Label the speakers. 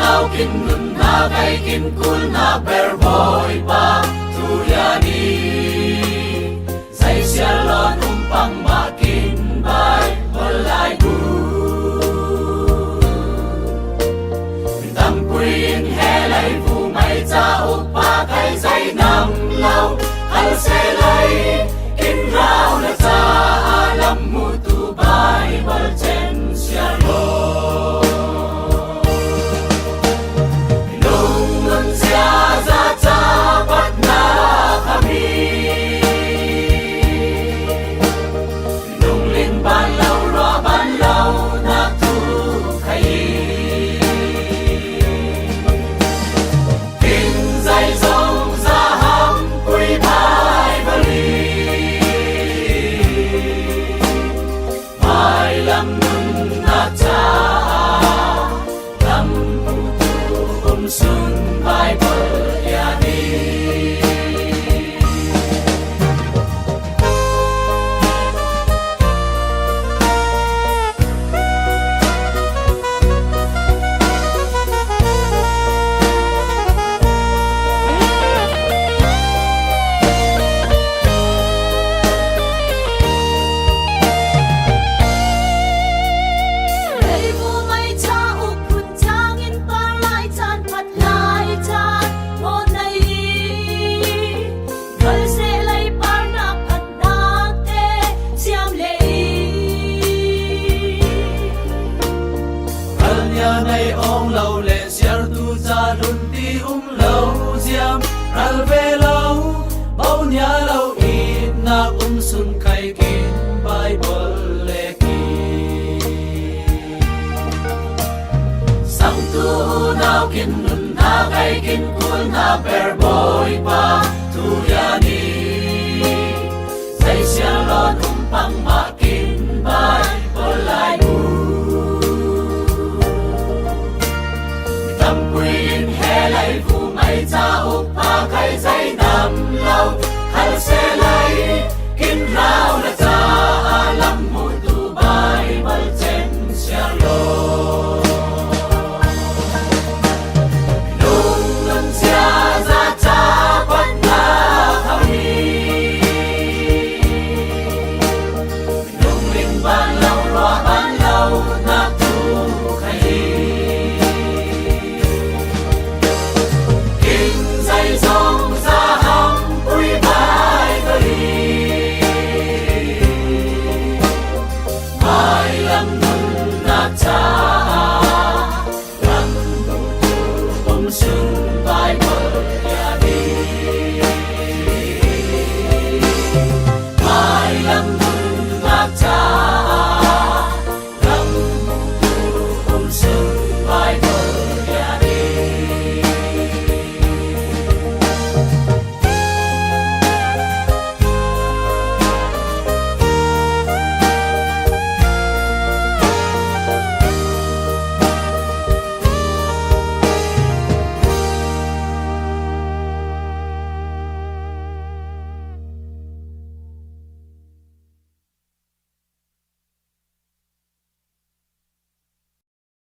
Speaker 1: tunaw kinuna kay kinkul na berboy pa tuyani say sialon umpang makinbay walay bu Tampuin helay vumay tao pa kay say nam law alselay kinraw na sa alam mo tubay balchen sialo Nungun siya sa tapat na kami Nunglin banlaw ra banlaw na tukayi Kinzay zong sa hampuy bay bali May lam nun na ta Lam putu sun Bible yani Nay ong lâu lệ siar tu cha đun ti lâu diam ral ve lâu bao nhà lâu ít na sun khai kin Bible le ki sang tu nào kin nun na khai kin kul na ber boy pa tu yani say siar lon umpang makin Bible lai Tampuin helay vumay tao pa kay say nam law